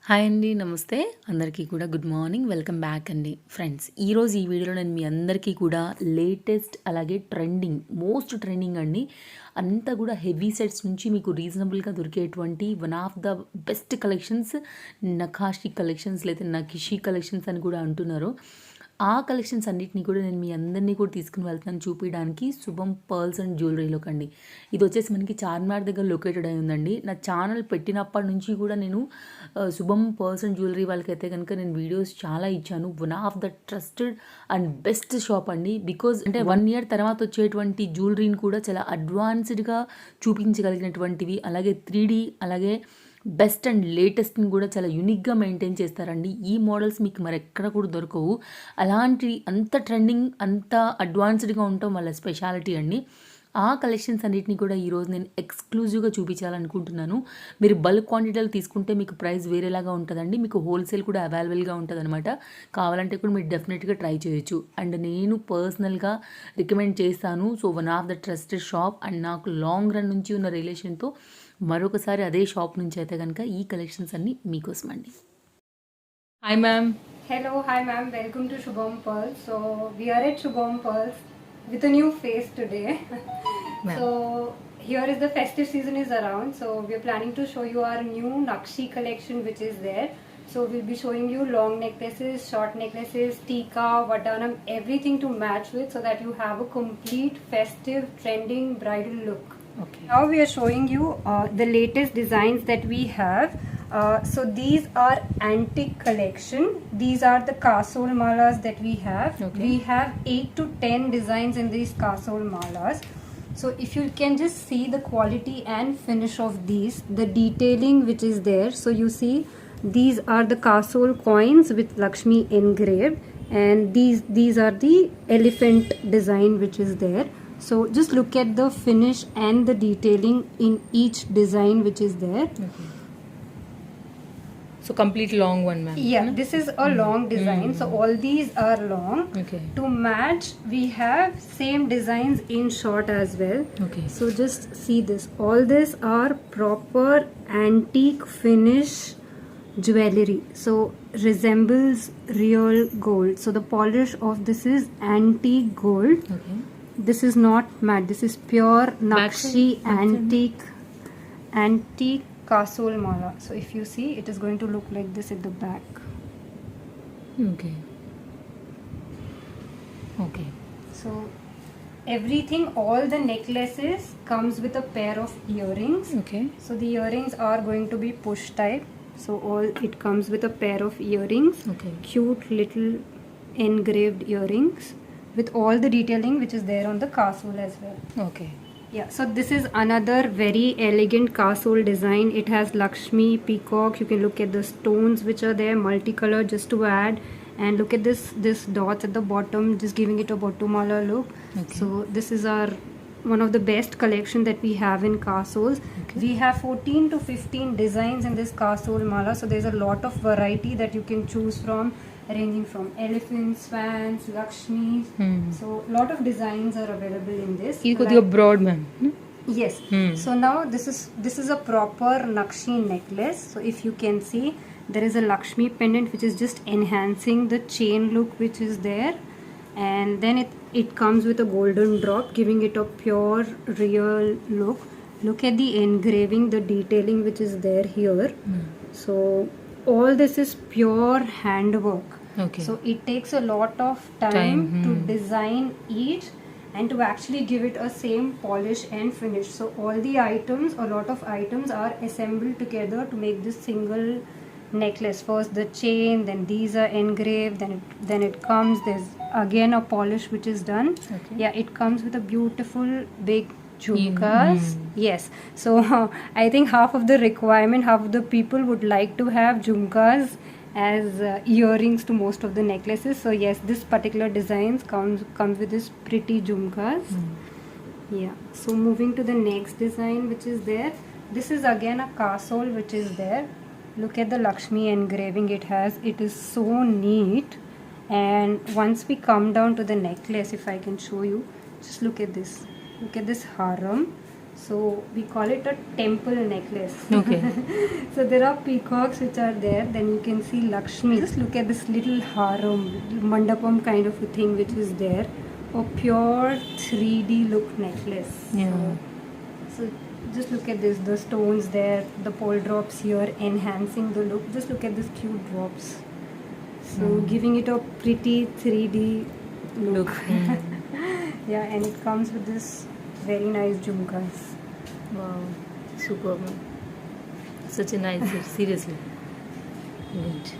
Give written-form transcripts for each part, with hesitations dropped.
Hi అండి. నమస్తే. అందరికీ కూడా గుడ్ మార్నింగ్. వెల్కమ్ బ్యాక్ అండి. ఫ్రెండ్స్, ఈరోజు ఈ వీడియోలో నేను మీ అందరికీ కూడా లేటెస్ట్ అలాగే మోస్ట్ ట్రెండింగ్ అండి. అంతా కూడా హెవీ సెట్స్ నుంచి మీకు రీజనబుల్గా దొరికేటువంటి one of the best collections Nakashi collections లేదా నకిషి కలెక్షన్స్ అని కూడా అంటున్నారు. ఆ కలెక్షన్స్ అన్నిటిని కూడా నేను మీ అందరినీ కూడా తీసుకుని వెళ్తున్నాను చూపించడానికి శుభం పర్ల్స్ అండ్ జ్యువెలరీలోకి అండి. ఇది వచ్చేసి మనకి చార్మినార్ దగ్గర లొకేటెడ్ అయి ఉందండి. నా ఛానల్ పెట్టినప్పటి నుంచి కూడా నేను శుభం పర్ల్స్ అండ్ జ్యువెలరీ వాళ్ళకైతే కనుక నేను వీడియోస్ చాలా ఇచ్చాను. One of the trusted and best shop అండి. బికాజ్ అంటే 1 year తర్వాత వచ్చేటువంటి జ్యువెలరీని కూడా చాలా అడ్వాన్స్డ్గా చూపించగలిగినటువంటివి, అలాగే 3D అలాగే బెస్ట్ అండ్ లేటెస్ట్ని కూడా చాలా యూనిక్గా మెయింటైన్ చేస్తారండి. ఈ మోడల్స్ మీకు మరెక్కడ కూడా దొరకవు. అలాంటి అంత ట్రెండింగ్ అంత అడ్వాన్స్డ్గా ఉండటం వాళ్ళ స్పెషాలిటీ అండి. ఆ కలెక్షన్స్ అన్నిటిని కూడా ఈరోజు నేను ఎక్స్క్లూజివ్గా చూపించాలనుకుంటున్నాను. మీరు బల్క్ క్వాంటిటీలు తీసుకుంటే మీకు ప్రైస్ వేరేలాగా ఉంటుందండి. మీకు హోల్సేల్ కూడా అవైలబుల్గా ఉంటుంది అనమాట. కావాలంటే కూడా మీరు డెఫినెట్గా ట్రై చేయొచ్చు. అండ్ నేను పర్సనల్గా రికమెండ్ చేస్తాను. So one of the trusted shop and నాకు లాంగ్ రన్ నుంచి ఉన్న రిలేషన్తో మరొకసారి అదే షాప్ నుంచి అయితే కనుక ఈ కలెక్షన్స్ అన్నీ మీకోసం అండి. Hi ma'am. Hello, hi ma'am. Welcome to Shubham Pearls. So we are at Shubham Pearls with a new face today. So here is the festive season is around. So we are planning to show you our new Nakshi collection which is there. So we'll be showing you long necklaces, short necklaces, tika, vadanam, everything to match with so that you have a complete festive, trending bridal look. Okay. Now we are showing you the latest designs that we have. So these are antique collection. These are the kasol malas that we have. Okay. We have 8 to 10 designs in these kasol malas. So if you can just see the quality and finish of these, the detailing which is there. So you see these are the kasol coins with Lakshmi engraved, and these are the elephant design which is there. So just look at the finish and the detailing in each design which is there. Okay. So complete long one, ma'am. Yeah, this is a long design. So all these are long. Okay. To match, we have same designs in short as well. Okay. So just see this. All this are proper antique finish jewelry. So resembles real gold. So the polish of this is antique gold. Okay. This is not matte. This is pure Nakshi Backside. antique kasol mala. So if you see, it is going to look like this at the back. Okay. Okay. So everything, all the necklaces comes with a pair of earrings. Okay. So the earrings are going to be push type. So all it comes with a pair of earrings. Okay. Cute little engraved earrings with all the detailing which is there on the kasol as well. Okay. Yeah, so this is another very elegant kasol design. It has Lakshmi, peacock. You can look at the stones which are there, multicolored, just to add. And look at this dots at the bottom, just giving it a bottomala look. Okay. So this is our one of the best collection that we have in kasols. Okay. We have 14 to 15 designs in this kasol mala. So there's a lot of variety that you can choose from, ranging from elephants, swans, Lakshmis. So lot of designs are available in this. ఇది కొద్దిగా broad ma'am. Yes. So now this is a proper Nakshi necklace. So if you can see, there is a Lakshmi pendant which is just enhancing the chain look which is there, and then it comes with a golden drop, giving it a pure real look. Look at the engraving, the detailing which is there here. So all this is pure handwork. Okay. So it takes a lot of time to design each and to actually give it a same polish and finish. So all the items, a lot of items are assembled together to make this single necklace. First the chain, then these are engraved, then it comes, there's again a polish which is done. Okay. Yeah, it comes with a beautiful big jhumkas. Yes, so I think half of the people would like to have jhumkas as earrings to most of the necklaces. So yes, this particular designs comes with this pretty jhumkas. Yeah, so moving to the next design which is there, this is again a kasol which is there. Look at the Lakshmi engraving it has. It is so neat. And once we come down to the necklace, if I can show you, just look at this. Look at this haram. So we call it a temple necklace. Okay. So there are peacocks which are there. Then you can see Lakshmi. Just look at this little haram, mandapam kind of a thing which is there. A pure 3D look necklace. Yeah. So just look at this. The stones there, the pole drops here, enhancing the look. Just look at this cute drops. So giving it a pretty 3D look. Yeah, and it comes with this very nice jhumkas. Wow, superb. Such a nice set, seriously. Good.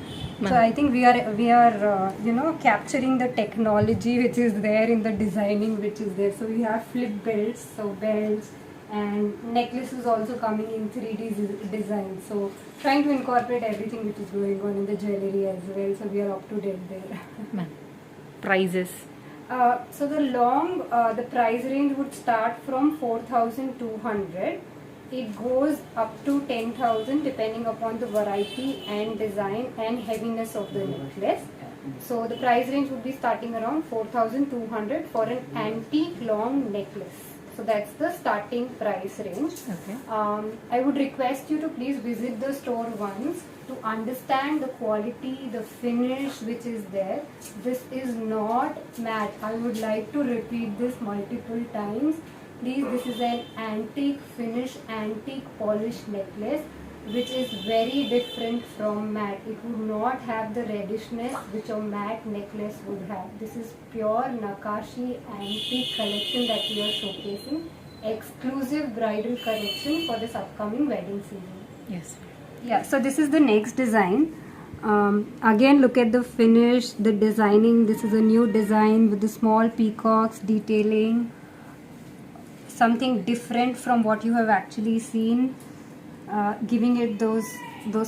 So I think we are capturing the technology which is there in the designing which is there. So we have flip belts, so belts and necklaces also coming in 3D design. So trying to incorporate everything which is going on in the jewelry as well. So we are up to date there. Ma'am, prices. So the price range would start from 4,200. It goes up to 10,000 depending upon the variety and design and heaviness of the necklace. So the price range would be starting around 4,200 for an antique long necklace. So that's the starting price range. Okay. I would request you to please visit the store once to understand the quality, the finish which is there. This is not matte. I would like to repeat this multiple times. Please, this is an antique finish, antique polished necklace which is very different from matte. It would not have the reddishness which a matte necklace would have. This is pure Nakashi antique collection that we are showcasing. Exclusive bridal collection for this upcoming wedding season. Yes. Yeah, so this is the next design. Again, look at the finish, the designing. This is a new design with the small peacocks detailing. Something different from what you have actually seen, giving it those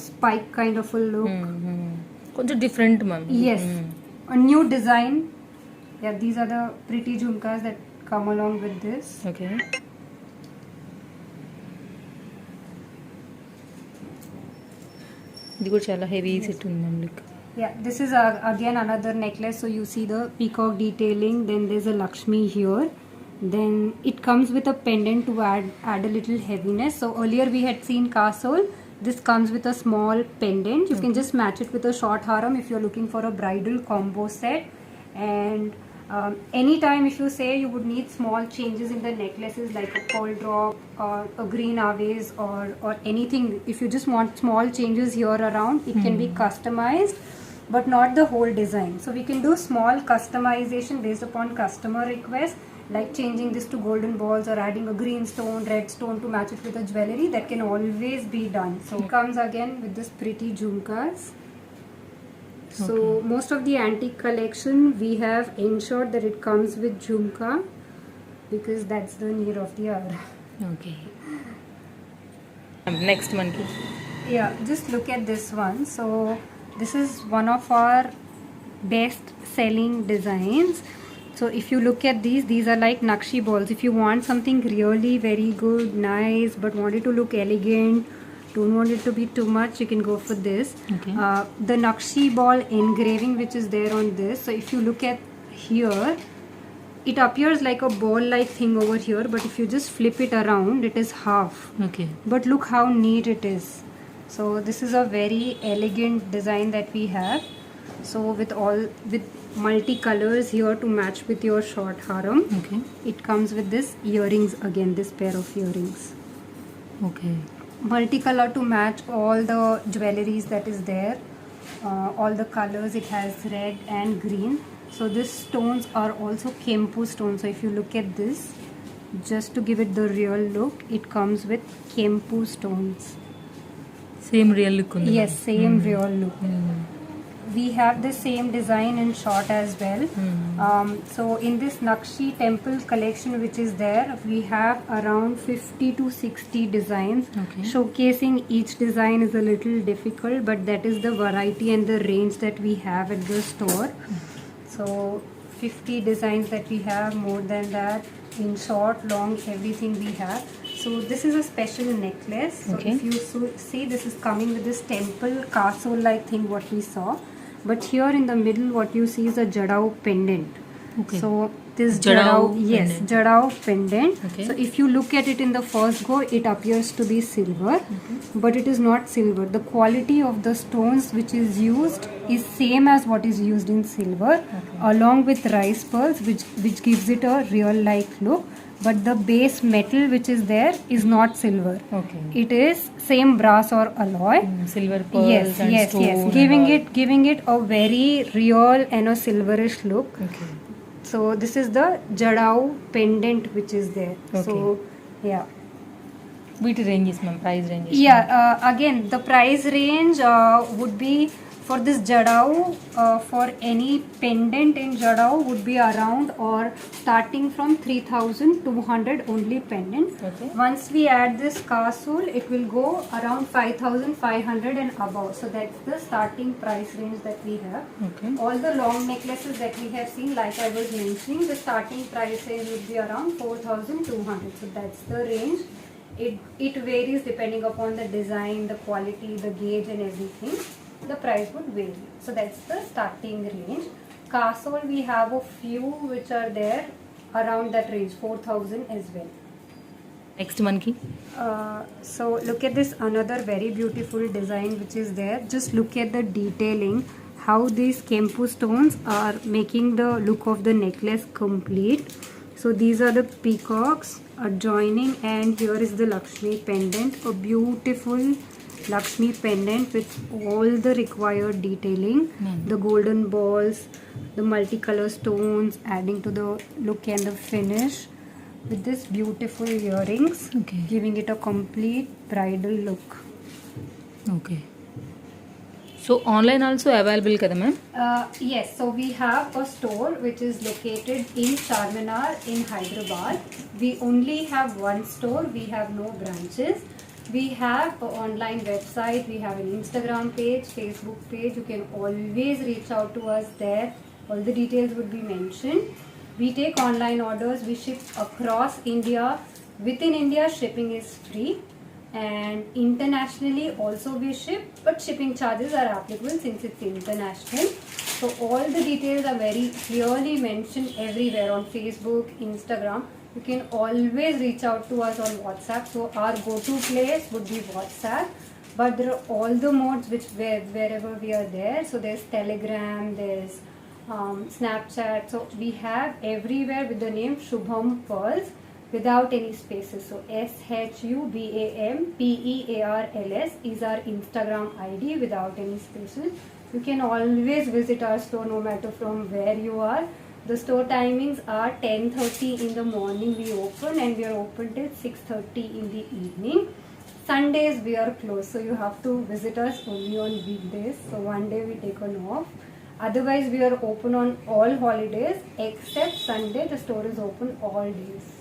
spike kind of a look. కొంచెం different, ma'am. Yes, a new design. Yeah, these are the pretty jhumkas that come along with this. Okay. ఇది కూడా చాలా heavy set ఉంది ma'am. Like Yeah, this is again another necklace. So you see the peacock detailing. Then there's a Lakshmi here. Then it comes with a pendant to add a little heaviness. So earlier we had seen castle. This comes with a small pendant. You can just match it with a short haram if you're looking for a bridal combo set. And anytime if you say you would need small changes in the necklaces like a pearl drop or a green aves or anything, if you just want small changes here around, it can be customized, but not the whole design. So we can do small customization based upon customer request, like changing this to golden balls or adding a green stone, red stone to match it with a jewelry. That can always be done. So it comes again with this pretty jhumkas. So most of the antique collection we have ensured that it comes with jhumka because that's the need of the hour. Okay. Next మనకి Yeah, just look at this one. So this is one of our best selling designs. So if you look at these are like Nakshi balls. If you want something really very good, nice, but want it to look elegant, don't want it to be too much, you can go for this. Okay. The Nakshi ball engraving which is there on this. So if you look at here, it appears like a ball like thing over here, but if you just flip it around, it is half. Okay. But look how neat it is. So this is a very elegant design that we have. So with multi-colors here to match with your short haram. Okay. It comes with this earrings again, this pair of earrings. Okay. Multicolor to match all the jewelries that is there. All the colors, it has red and green. So these stones are also Kempu stones. So if you look at this, just to give it the real look, it comes with Kempu stones. Same real look ఉంది. Yes, same real look. We have the same design in short as well. So in this Nakshi temple collection which is there, we have around 50 to 60 designs. Okay. Showcasing each design is a little difficult, but that is the variety and the range that we have at the store. So 50 designs that we have, more than that, in short, long, everything we have. So this is a special necklace. So Okay. if you see, this is coming with this temple castle like thing what we saw, but here in the middle what you see is a jadau pendant. Okay. So this Jadao yes, pendant. Jadao pendant. Okay. So if you look at it in the first go, it appears to be silver, but it is not silver. The quality of the stones which is used is same as what is used in silver, along with rice pearls, which gives it a real like look. But the base metal which is there is not silver. Okay. It is same brass or alloy. Silver pearls Yes, and yes, stone. yes. and Giving it a very real and a silverish look. all. Okay. So this is the Jadao pendant which is there. So yeah. వీటి ranges ma'am price ranges Again, the price range would be for this Jadao, for any pendant in Jadao would be around or starting from 3,200 only pendant. Okay. Once we add this Kasul, it will go around 5,500 and above. So that's the starting price range that we have. Okay. All the long necklaces that we have seen, like I was mentioning, the starting price range would be around 4,200. So that's the range. It varies depending upon the design, the quality, the gauge and everything. The price would vary. So that's the starting range. Kasol, we have a few which are there around that range, 4,000 as well. Next మనకి So look at this another very beautiful design which is there. Just look at the detailing, how these Kempu stones are making the look of the necklace complete. So these are the peacocks adjoining, and here is the Lakshmi pendant, a beautiful Lakshmi pendant with all the required detailing, the golden balls, the multicolor stones adding to the look and the finish, with this beautiful earrings, Okay. giving it a complete bridal look. Okay so online also available కదా ma'am Yes, so we have a store which is located in Charminar in Hyderabad. We only have one store, we have no branches. We have an online website, we have an Instagram page, Facebook page. You can always reach out to us there. All the details would be mentioned. We take online orders, we ship across India. Within India, shipping is free. And internationally also we ship, but shipping charges are applicable since it's international. So all the details are very clearly mentioned everywhere on Facebook, Instagram. You can always reach out to us on WhatsApp. So our go-to place would be WhatsApp, but there are all the modes wherever we are there. So there's Telegram, there's Snapchat. So we have everywhere with the name Shubham Pearls, without any spaces. So SHUBAMPEARLS is our Instagram ID without any spaces. You can always visit our store no matter from where you are. The store timings are 10:30 in the morning we open, and we are open till 6:30 in the evening. Sundays we are closed, so you have to visit us only on weekdays. So one day we take on off. Otherwise we are open on all holidays except Sunday. The store is open all days.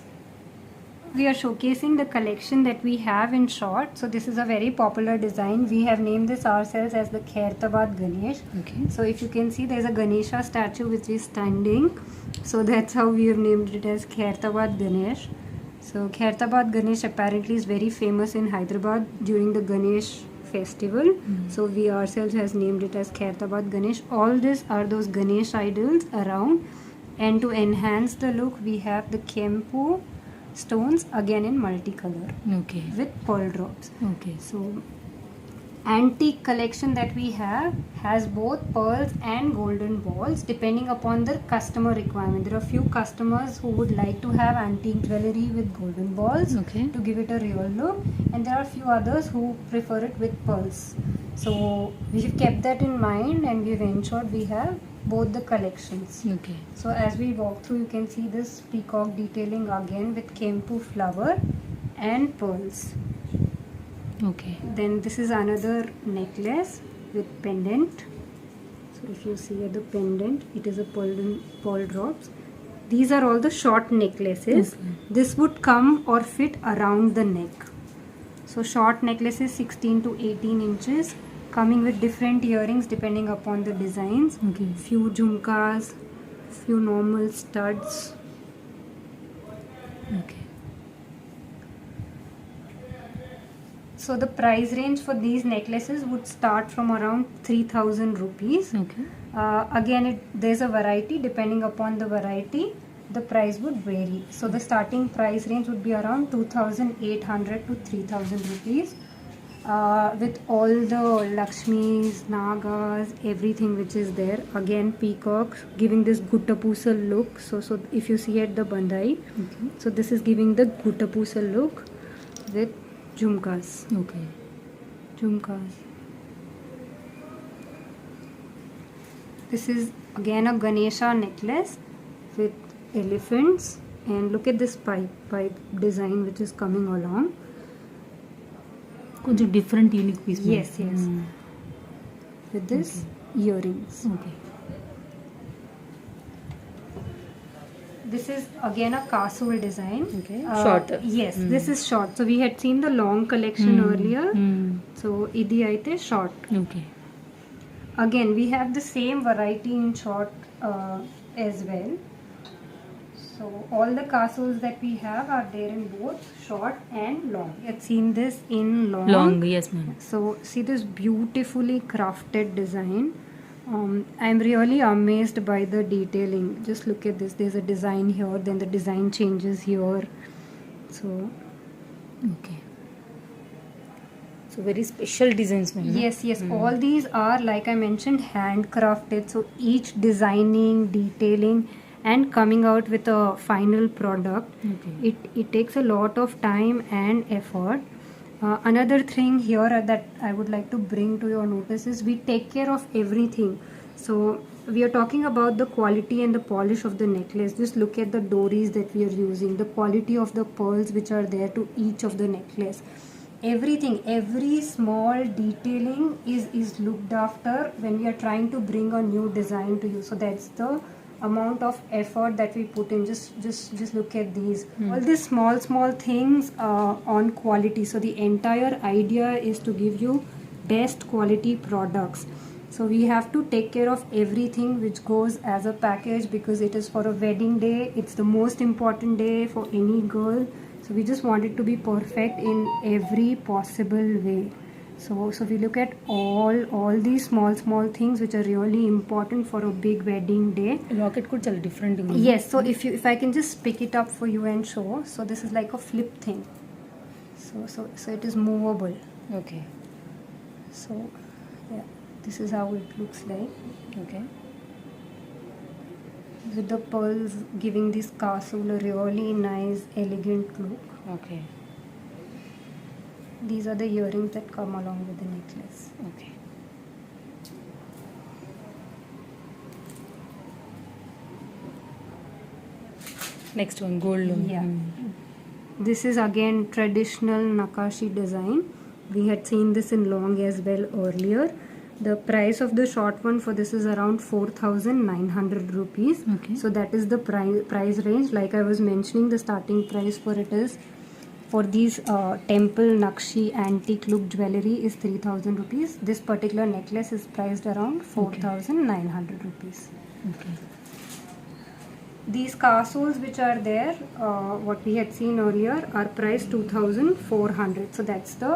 We are showcasing the collection that we have in short. So this is a very popular design. We have named this ourselves as the Khairtabad Ganesh. Okay. So if you can see, there is a Ganesha statue which is standing. So that's how we have named it as Khairtabad Ganesh. So Khairtabad Ganesh apparently is very famous in Hyderabad during the Ganesh festival. So we ourselves has named it as Khairtabad Ganesh. All these are those Ganesh idols around. And to enhance the look, we have the Kempu stones again in multicolor okay with pearl drops. Okay So antique collection that we have has both pearls and golden balls depending upon the customer requirement. There are few customers who would like to have antique jewelry with golden balls Okay. to give it a real look, and there are few others who prefer it with pearls. So we've kept that in mind, and we've ensured we have both the collections. Okay So as we walk through, you can see this peacock detailing again with Kempu flower and pearls. Okay Then this is another necklace with pendant. So if you see at the pendant, it is a pearl drops. These are all the short necklaces. This would come or fit around the neck. So short necklaces 16 to 18 inches, coming with different earrings depending upon the designs. Okay. Few jhumkas, few normal studs. Okay So the price range for these necklaces would start from around 3,000 rupees. Okay Again, there's a variety depending upon the variety. the price would vary. So the starting price range would be around 2,800 to 3,000 rupees. With all the Lakshmis, Nagas, everything which is there. Again, peacocks giving this Guttapusal look. So if you see at the bandai, so this is giving the Guttapusal look with jhumkas. Okay. Jhumkas. This is again a Ganesha necklace with elephants, and look at this pipe design which is coming along. కొంచెం different unique piece. Yes. With this earrings. Okay. This is again a casul design. Okay. Short. Yes, this is short. So we had seen the long collection earlier. So idi aite short. Okay. Again, we have the same variety in short as well. So all the castles that we have are there in both short and long. You have seen this in long. Long, yes ma'am. So see this beautifully crafted design. I'm really amazed by the detailing. Just look at this. There's a design here, then the design changes here. So Okay. So very special designs ma'am. yes, all these are, like I mentioned, handcrafted. So each designing, detailing, and coming out with a final product, Okay. it takes a lot of time and effort. Another thing here that I would like to bring to your notice is we take care of everything. So we are talking about the quality and the polish of the necklace. Just look at the dories that we are using, the quality of the pearls which are there to each of the necklace. Everything, every small detailing is looked after when we are trying to bring a new design to you. So that's the amount of effort that we put in. Just look at these, all these small things on quality. So the entire idea is to give you best quality products. So we have to take care of everything which goes as a package, because it is for a wedding day. It's the most important day for any girl. So we just want it to be perfect in every possible way. So we look at all these small things which are really important for a big wedding day. Locket కూడా చాలా different ఉంది. Yes, so if I can just pick it up for you and show. So this is like a flip thing. So it is movable. Okay. So yeah, this is how it looks like, okay. with the pearls giving this castle a really nice elegant look. Okay. These are the earrings that come along with the necklace. Okay. Next one gold. Yeah. This is again traditional Nakashi design. We had seen this in long as well earlier. The price of the short one for this is around 4,900 rupees. Okay. So that is the price range. Like I was mentioning, the starting price for it is, for these temple Nakshi antique look jewelry, is 3,000 rupees. This particular necklace is priced around 4,900 rupees. Okay. These castles which are there, what we had seen earlier, are priced 2,400. So that's the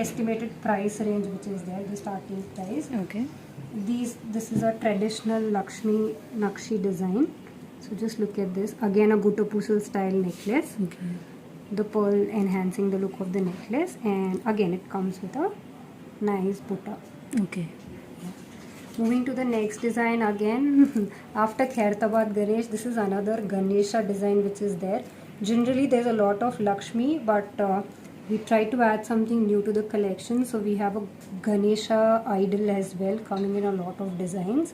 estimated price range which is there, the starting price. Okay. This is a traditional Lakshmi Nakshi design. So just look at this. Again, a Guttapusal style necklace. Okay. The pearl enhancing the look of the necklace, and again it comes with a nice butta. Okay. Moving to the next design again, after Khairtabad Ganesh, this is another Ganesha design which is there. Generally there's a lot of Lakshmi, but we try to add something new to the collection. So we have a Ganesha idol as well, coming in a lot of designs.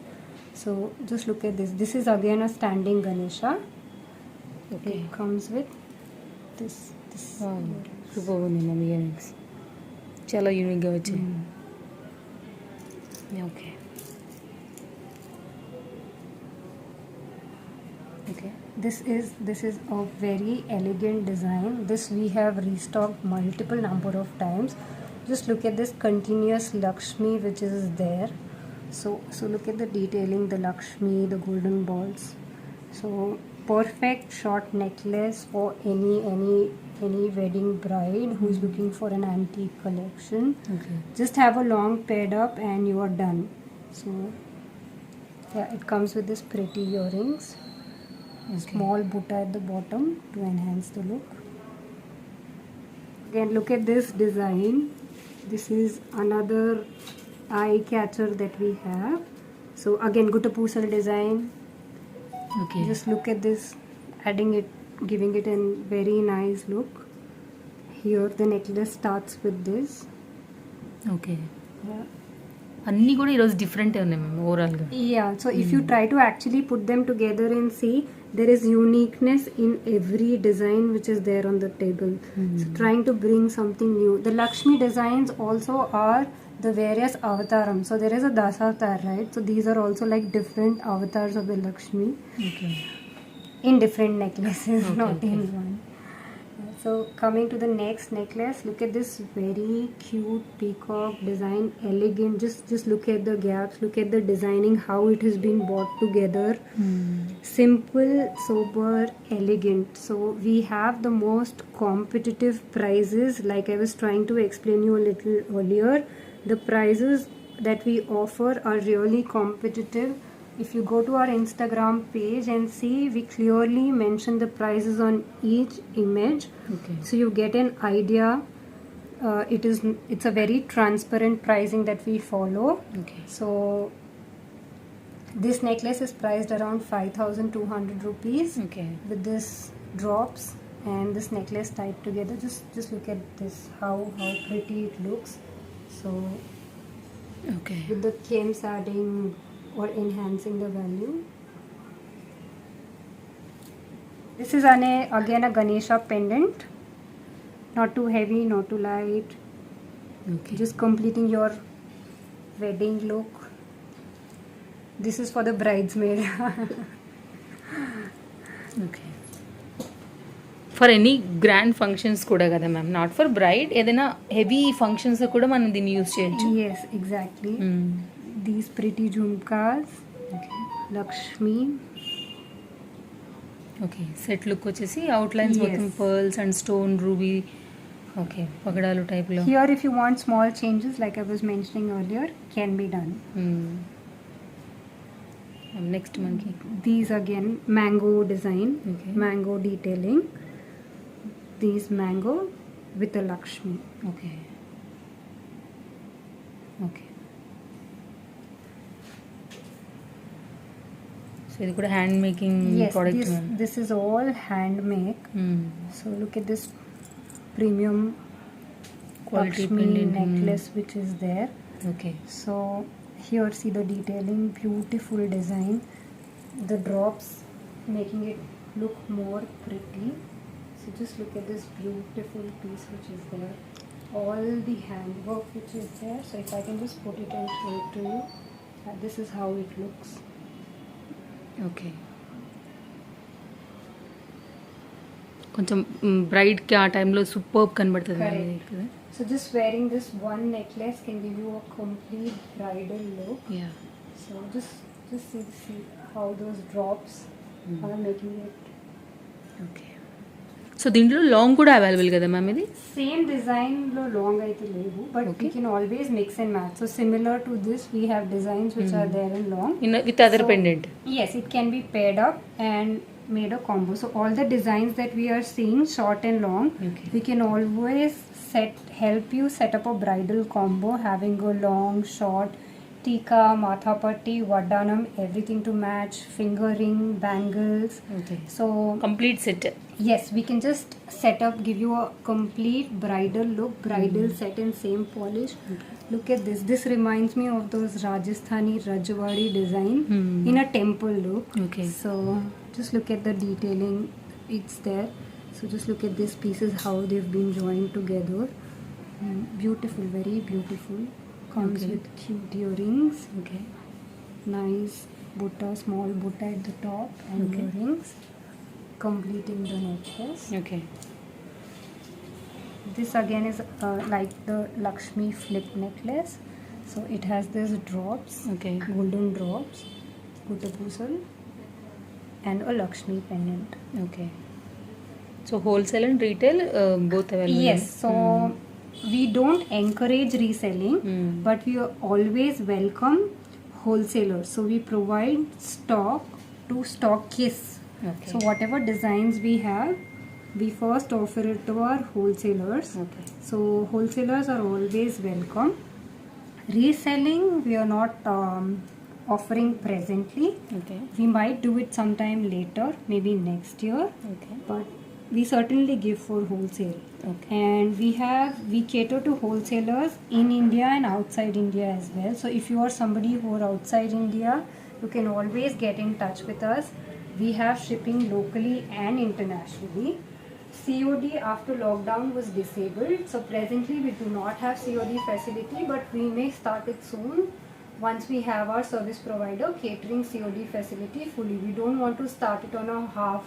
So just look at this. This is again a standing Ganesha. Okay. It comes with this. Super ఉంది ma'am earrings. చాలా యూనిక్గా వచ్చాయి. Okay. Okay. This is a very elegant design. This we have restocked multiple number of times. Just look at this continuous Lakshmi which is there. So look at the detailing, the Lakshmi, the golden balls. So perfect short necklace for any wedding bride who is looking for an antique collection. Okay. Just have a long paired up and you are done. So yeah, it comes with this pretty earrings. Small butta at the bottom to enhance the look. Again, look at this design. This is another eye catcher that we have. So again, Guttapusal design. Okay. Just look at this, adding it, giving it a very nice look. Here the necklace starts with this. Okay. Yeah. అన్నీ కూడా ఈరోజు different ఉన్నాయి ma'am ఓవరాల్గా. Yeah, so if you try to actually put them together and see, there is uniqueness in every design which is there on the table. So trying to bring something new. The Lakshmi designs also are the various avatars. So there is a Dasavatar, right? So these are also like different avatars of the Lakshmi okay. in different necklaces, Okay, not okay. in one. So coming to the next necklace, look at this very cute peacock design, elegant. Just look at the gaps, look at the designing, how it has been brought together. Simple, sober, elegant. So we have the most competitive prices, like I was trying to explain you a little earlier. The prices that we offer are really competitive. If you go to our Instagram page and see, we clearly mention the prices on each image, okay. so you get an idea. It's a very transparent pricing that we follow. Okay. So this necklace is priced around 5,200 rupees okay. with this drops and this necklace tied together. Just look at this, how pretty it looks. So okay. with the gems adding or enhancing the value. This is again a Ganesha pendant, not too heavy, not too light, okay. just completing your wedding look. This is for the bridesmaid. Okay. For any grand functions కూడా కదా ma'am, not for braid, ఏదైనా heavy functions కూడా మనం దీన్ని use చేయొచ్చు. Yes, exactly. These pretty jhumkas, Lakshmi. Okay. Set look వచ్చేసి outlines Yes. మొత్తం pearls and stone ruby. Okay. పగడాలు టైప్లో. Here, if you want small changes, like I was mentioning earlier, can be done. Next మనకి These again, mango design, Okay. mango detailing. These mango with a Lakshmi. Okay. Okay. So ఇది కూడా hand making Yes, product. this is all handmade. So look at this premium quality Lakshmi pendant. necklace which is there. Okay. So here see the detailing, beautiful design, the drops making it look more pretty. So just look at this beautiful piece which is there, all the handwork which is there. So if I can just put it and show it to you, this is how it looks. Okay. కొంచెం బ్రైడ్కి ఆ టైంలో super కనబడుతుంది ma'am ఇది Correct. కదా. So just wearing this one necklace can give you a complete bridal look. Yeah. So just see how those drops are making it. Okay. So దీంట్లో long కూడా available కదా ma'am ఇది. Same design lo long aithe levu, but Okay. we can always mix and match. So similar to this, we have designs which are there in long. With other So, pendant. Yes, it can be paired up and made a combo. So all the designs that we are seeing, short and long, Okay. we can always help you set up a bridal combo, having a long, short, tika, matha patti, vaddanam, everything to match, finger ring, bangles. Okay. So complete set. yes, we can just set up, give you a complete bridal look, bridal set in same polish. Look at this. This reminds me of those Rajasthani Rajwadi design in a temple look. Okay. So just look at the detailing. It's there. So just look at these pieces, how they've been joined together. Beautiful, very beautiful. Comes Okay. with cute earrings. Okay. Nice butta, small butta at the top and Okay. earrings. Completing the necklace. Okay. This again is like the Lakshmi flip necklace. So it has these drops, okay. golden drops, Guttapusal, and a Lakshmi pendant. Okay. So wholesale and retail both available. Yes, so we don't encourage reselling, but we always welcome wholesalers. So we provide stock to stockists Okay. So whatever designs we have, we first offer it to our wholesalers. Okay. So wholesalers are always welcome. Reselling we are not offering presently. Okay. We might do it sometime later, maybe next year, Okay. but we certainly give for wholesale. Okay. And we cater to wholesalers in India and outside India as well. So if you are somebody who are outside India, you can always get in touch with us. We have shipping locally and internationally. COD after lockdown was disabled, so presently we do not have COD facility, but we may start it soon once we have our service provider catering COD facility fully. We don't want to start it on a half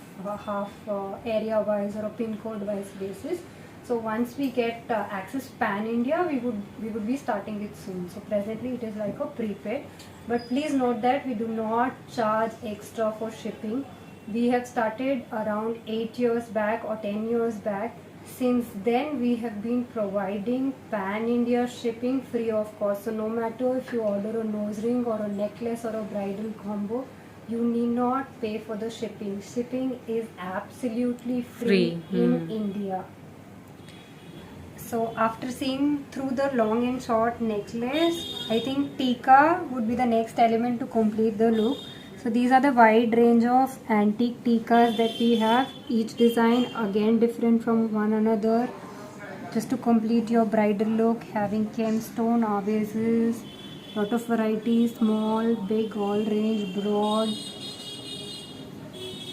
area wise or a pin code wise basis. So once we get access pan India, we would be starting it soon. So presently it is like a prepaid, but please note that we do not charge extra for shipping. We have started around 8 years back or 10 years back. Since then we have been providing pan India shipping free of cost. So no matter if you order a nose ring or a necklace or a bridal combo, you need not pay for the shipping. Shipping is absolutely free in India. So after seeing through the long and short necklace, I think tika would be the next element to complete the look. So these are the wide range of antique tikas that we have. Each design again different from one another. Just to complete your bridal look, having gemstone, oases, lot of varieties, small, big, all range, broad.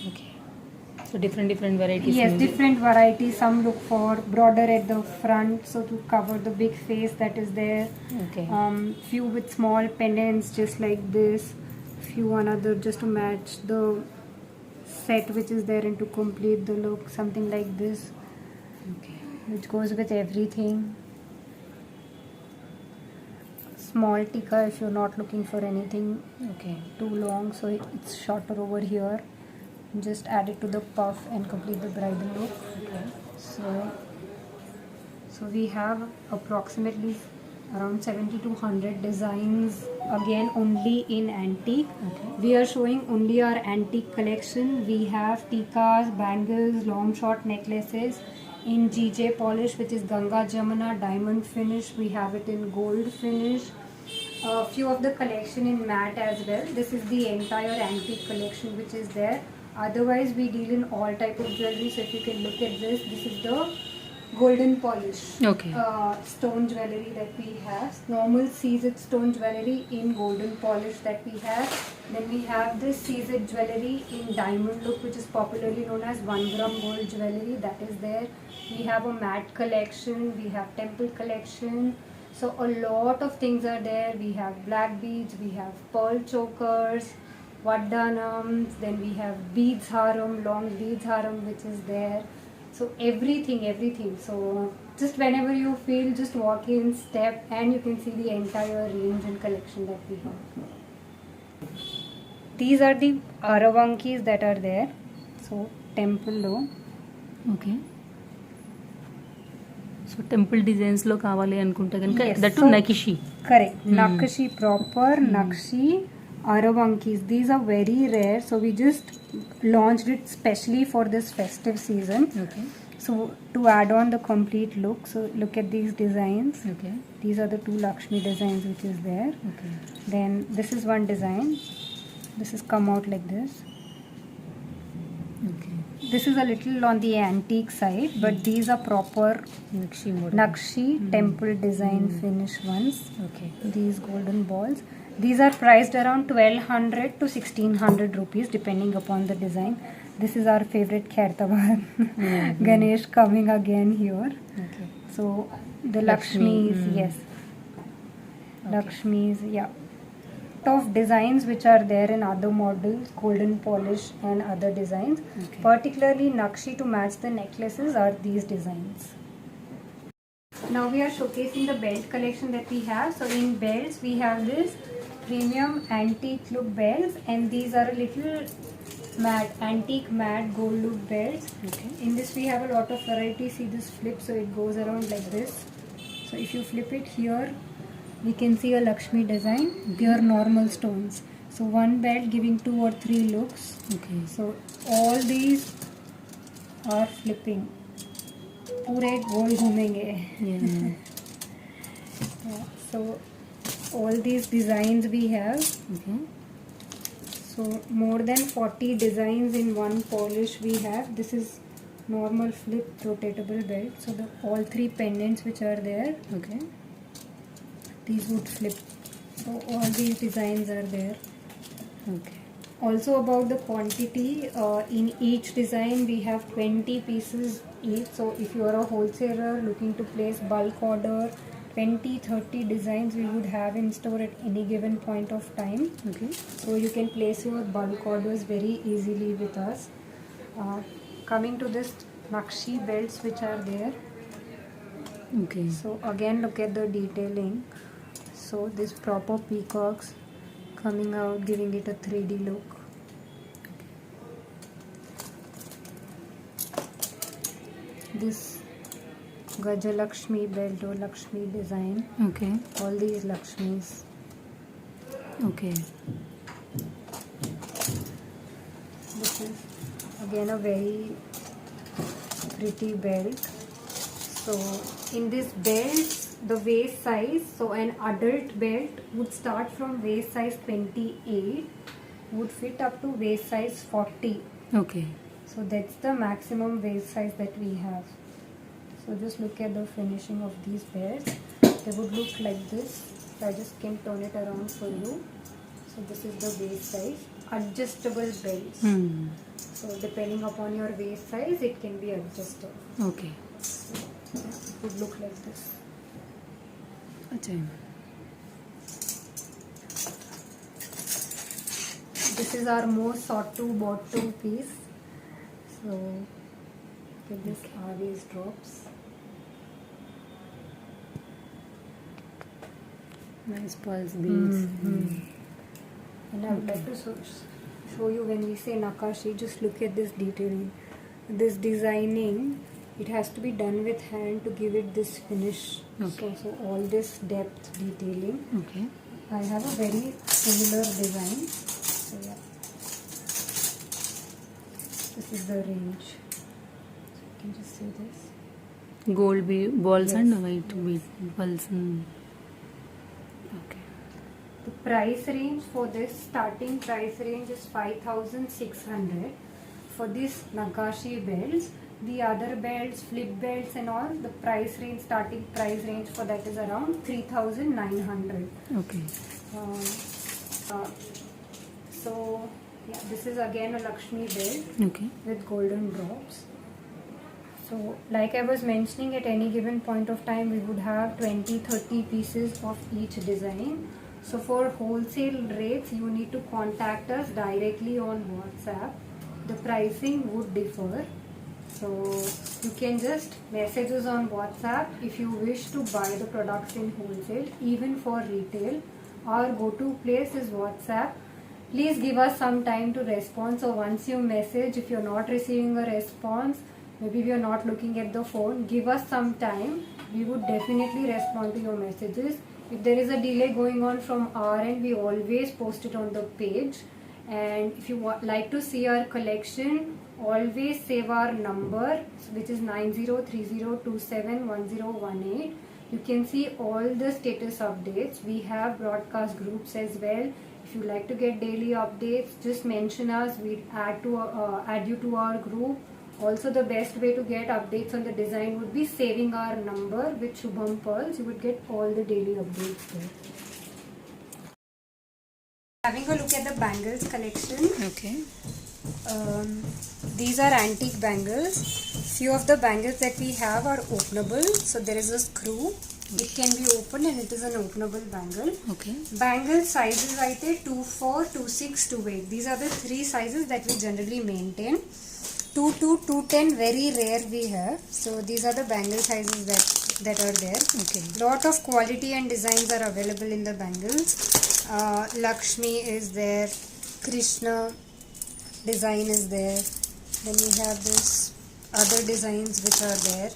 Okay. So different varieties. Yes, different varieties. Some look for broader at the front, so to cover the big face that is there. Okay. Few with small pendants just like this. Few another just to match the set which is there and to complete the look, something like this, Okay. which goes with everything. Small tika if you're not looking for anything Okay. too long, so it's shorter over here. Just add it to the puff and complete the bridal look. Okay. So we have approximately around 70 to 100 designs, again only in antique. Okay. We are showing only our antique collection. We have tikas, bangles, long short necklaces in GJ polish, which is Ganga Jamuna diamond finish. We have it in gold finish. A few of the collection in matte as well. This is the entire antique collection which is there. Otherwise we deal in all type of jewelry. So if you can look at this is the golden polish Okay. stone jewelry that we have. Normal seized stone jewelry in golden polish that we have. Then we have this seized jewelry in diamond look, which is popularly known as 1 gram gold jewelry, that is there. We have a matte collection, we have temple collection. So a lot of things are there. We have black beads, we have pearl chokers, vaddanams, then we have beads haram, long beads haram which is there. So everything. So just whenever you feel, just walk in, step, and you can see the entire range and collection that we have. These are the aravankis that are there. So temple low. Okay. So temple డిజైన్స్లో కావాలి అనుకుంటే కనుక Yes. That So- Nakishi. Correct. Nakashi proper, Nakshi, Aravankis. These are very rare. So we just launched it specially for this festive season. Okay. So to add on the complete look, so look at these designs. Okay. These are the two Lakshmi designs which is there. Okay. Then this is one design. This is come out like this. Okay. This is a little on the antique side, but these are proper nakshi model. Nakshi temple design finish ones. Okay. These golden balls. These are priced around 1200 to 1600 rupees depending upon the design. This is our favorite Khairtabar Ganesh coming again here. Okay. So the Lakshmi, Lakshmis, yes. Lakshmis, yeah. Of designs which are there in other models, golden polish and other designs. Okay. Particularly Nakshi to match the necklaces are these designs. Now we are showcasing the belt collection that we have. So in belts we have this premium antique look belts, and these are a little matte, antique matte gold look belts. Okay. In this we have a lot of variety. See this flip, so it goes around like this. So if you flip it here, we can see a Lakshmi design, pure normal stones. So one belt giving 2 or 3 looks. Okay. So all these are flipping. पूरे गोल घूमेंगे. Yeah. Yeah. So all these designs we have. Okay. So more than 40 designs in one polish we have. This is normal flip rotatable belt. So all 3 pendants which are there, Okay. these would flip. So all these designs are there. Okay. Also about the quantity, in each design we have 20 pieces each. So if you are a wholesaler looking to place bulk order, 20-30 designs we would have in store at any given point of time. Okay. So you can place your bulk orders very easily with us. Coming to this Nakshi belts which are there. Okay. So again look at the detailing. So this proper peacocks coming out, giving it a 3D look. This Gajalakshmi belt or Lakshmi design. Okay. All these Lakshmis. Okay. This is again a very pretty belt. So in this belt, the waist size, so an adult belt would start from waist size 28, would fit up to waist size 40. Okay. So that's the maximum waist size that we have. So just look at the finishing of these belts. They would look like this. So I just can turn it around for you. So this is the waist size. Adjustable belts. Hmm. So depending upon your waist size, it can be adjusted. Okay. It would look like this. Okay. This is our most sought to bought to piece. So look at this, are these drops. Nice pulse beads. And I would like to show you when we say Nakashi, just look at this detailing. This designing, it has to be done with hand to give it this finish. Okay. So all this depth detailing. Okay. I have a very similar design. So yeah. This is the range. So you can just see this. Gold balls Yes. and white bead balls. Hmm. Okay. The price range for this, starting price range is 5,600 for this Nakashi belts. The other belts, flip belts and all, the price range, starting price range for that is around 3,900. Okay. So yeah, this is again a Lakshmi belt Okay. with golden drops. So like I was mentioning, at any given point of time we would have 20-30 pieces of each design. So for wholesale rates you need to contact us directly on WhatsApp. The pricing would differ. So you can just message us on WhatsApp if you wish to buy the products in wholesale, even for retail. Our go-to place is WhatsApp. Please give us some time to respond. So once you message, if you're not receiving a response, maybe we are not looking at the phone, give us some time. We would definitely respond to your messages. If there is a delay going on from our end, we always post it on the page. And if you like to see our collection, always save our number, which is 9030271018. You can see all the status updates. We have broadcast groups as well. If you like to get daily updates, just mention us. We add you to our group. Also, the best way to get updates on the design would be saving our number with Shubham Pearls. You would get all the daily updates there. Having a look at the bangles collection. Okay. These are antique bangles. Few of the bangles that we have are openable. So there is a screw. It can be opened and it is an openable bangle. Okay. Bangle sizes I say 24, 26, 28. These are the three sizes that we generally maintain. 22, 210 very rare we have. So these are the bangle sizes that are there. Okay. Lot of quality and designs are available in the bangles. Lakshmi is there. Krishna design is there. Then we have this other designs which are there.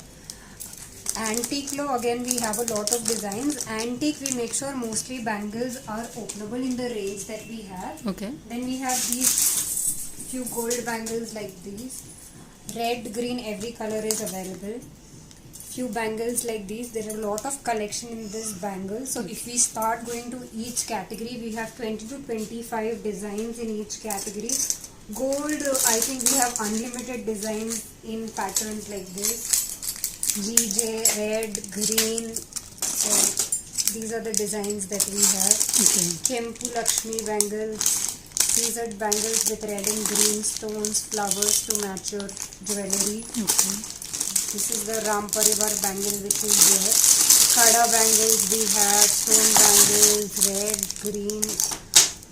Antique lo again we have a lot of designs. Antique we make sure mostly bangles are openable in the range that we have. Okay. Then we have these few gold bangles like these. Red, green, every color is available. Few bangles like these. There are a lot of collection in this bangle. So if we start going to each category, we have 20 to 25 designs in each category. Gold, I think we have unlimited designs in patterns like this. VJ, red, green. So these are the designs that we have. Okay. Kempu Lakshmi bangles. These are bangles with red and green stones, flowers to match your jewelry. Okay. This is the Ram Parivar bangle which is there. Kada bangles we have, stone bangles, red, green,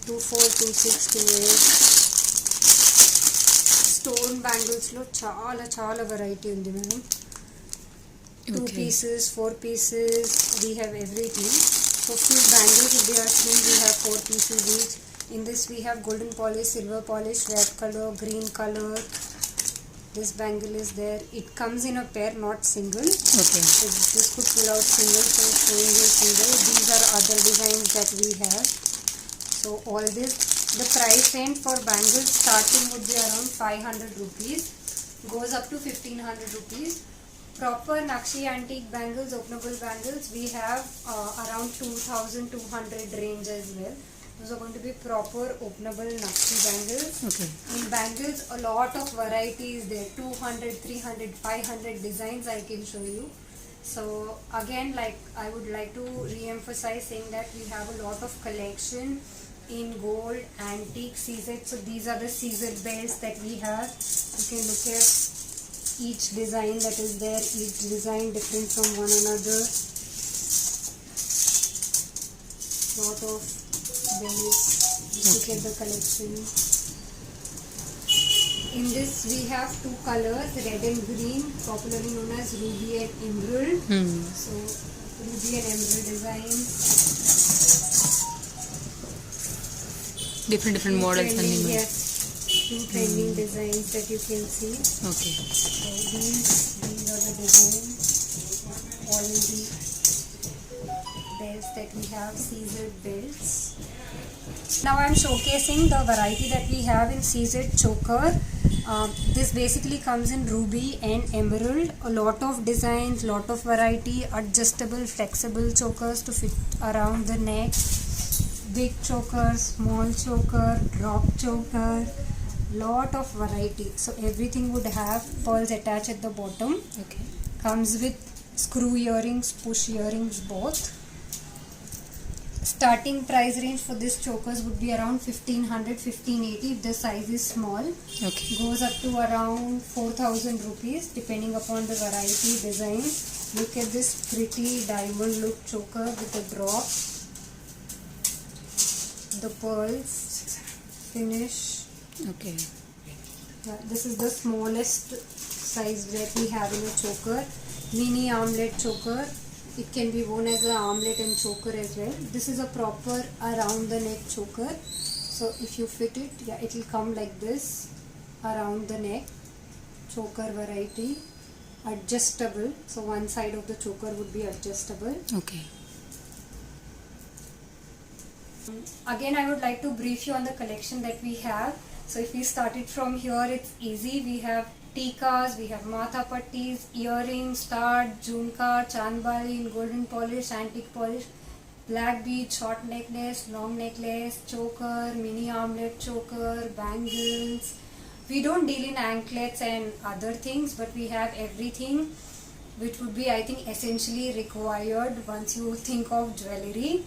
24, 26, 28. Stone bangles lo చాలా variety ఉంది madam. 2 pieces, 4 pieces, we have everything. So few bangles if they are seen, we have 4 pieces each. In this we have golden polish, silver polish, red color, green color. This bangle is there. It comes in a pair, not single. Okay. So this could pull out single, so showing you single. These are other designs that we have. So all this, the price range for bangles starting would be around 500 rupees, goes up to 1500 rupees. Proper Nakshi antique bangles, openable bangles, we have around 2200 range as well. Those are going to be proper openable Nakshi bangles. Okay. In bangles, a lot of varieties there, 200, 300, 500 designs I can show you. So again, like I would like to re-emphasize saying that we have a lot of collection in gold, antique, CZ. So these are the CZ belts that we have. You can look at each design that is there, each design different from one another. Lot of belts. Look at the collection. In this we have 2 colors, red and green, popularly known as ruby and emerald. So ruby and emerald designs. Different models and Trending, yes, 2 trending designs that you can see. Okay. So these are the designs. All the belts that we have, CZ belts. Now I am showcasing the variety that we have in CZ choker. This basically comes in ruby and emerald. A lot of designs, lot of variety, adjustable, flexible chokers to fit around the neck. Big choker, small choker, drop choker, lot of variety. So everything would have pearls attached at the bottom. Okay. Comes with screw earrings, push earrings both. Starting price range for this chokers would be around 1500, 1580 if the size is small. Okay. Goes up to around 4000 rupees depending upon the variety design. Look at this pretty diamond look choker with a drop. The pearls finish. Okay. This is the smallest size that we have in a choker. Mini armlet choker. It can be worn as an armlet and choker as well. This is a proper around the neck choker. So if you fit it, yeah, it will come like this around the neck. Choker variety. Adjustable. So one side of the choker would be adjustable. Okay. Again, I would like to brief you on the collection that we have. So if we started from here, it's easy. We have tikas, we have matha pattis, earrings, stud, jhumka, chandbali in golden polish, antique polish, black bead, short necklace, long necklace, choker, mini armlet choker, bangles. We don't deal in anklets and other things, but we have everything which would be, I think, essentially required once you think of jewelry.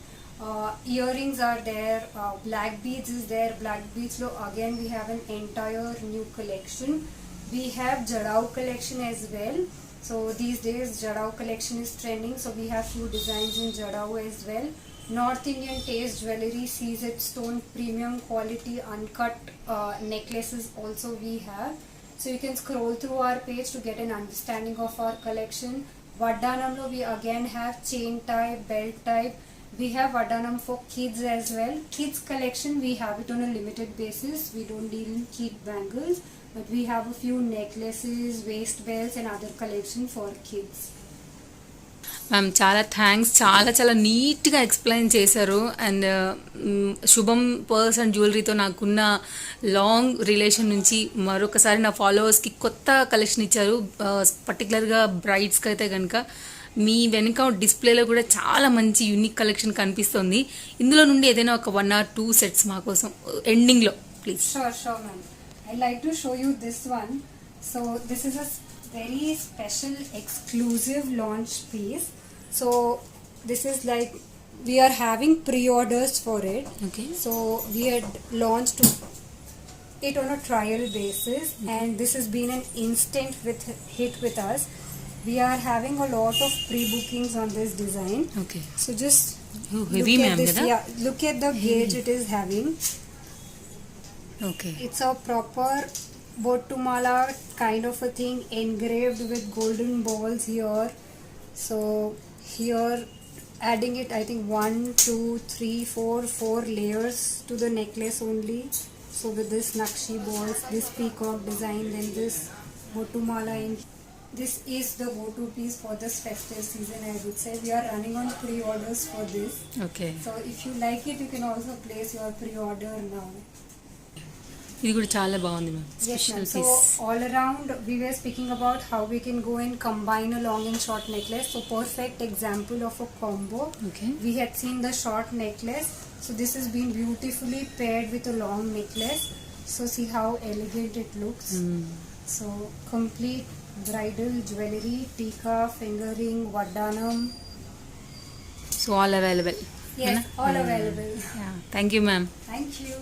Earrings are there, black beads is there. Black beads lo again we have an entire new collection. We have Jadao collection as well. So these days Jadao collection is trending, so we have few designs in Jadao as well. North Indian taste jewelry, CZ stone, premium quality uncut necklaces also we have. So you can scroll through our page to get an understanding of our collection. Vaddanamlo we again have chain type, belt type. We have Vaddanam for kids as well. Kids collection we have it on a limited basis. We don't deal in kid bangles, but we have a few necklaces, waist belts and other collection for kids. Ma'am చాలా thanks, చాలా చాలా నీట్గా explain చేశారు. And శుభం purse and జ్యువెలరీతో నాకున్న long relation నుంచి మరొకసారి నా ఫాలోవర్స్కి కొత్త కలెక్షన్ ఇచ్చారు. పర్టికులర్గా బ్రైడ్స్కి అయితే కనుక మీ వెనుక డిస్ప్లేలో కూడా చాలా మంచి యూనిక్ కలెక్షన్ కనిపిస్తుంది. ఇందులో నుండి ఏదైనా ఒక 1 or 2 సెట్స్ మా కోసం ఎండింగ్లో please. Sure, ma'am. I'd like to show you this one. So this is a very special exclusive launch piece. So this is like we are having pre-orders for it. Okay. So we had launched it on a trial basis, and this has been an instant hit with us. We are having a lot of pre-bookings on this design. Okay. So just heavy look at ma'am this. కదా. Yeah, look at the gauge it is having. Okay. It's a proper Bottumala kind of a thing, engraved with golden balls here. So here adding it, I think 1, 2, 3, 4 layers to the necklace only. So with this Nakshi balls, this peacock design, then this Bottumala in. This is the go-to piece for this festive season, I would say. We are running on pre-orders for this. Okay. So if you like it, you can also place your pre-order now. ఇది కూడా చాలా బాగుంది ma'am. Yes, ma'am. Special So piece. all around, we were speaking about how we can go and combine a long and short necklace. So perfect example of a combo. Okay. We had seen the short necklace. So this has been beautifully paired with a long necklace. So see how elegant it looks. So complete bridal jewelry, tika, finger ring, vaddanam. So all available. Yes, all available. Thank you ma'am. Thank you.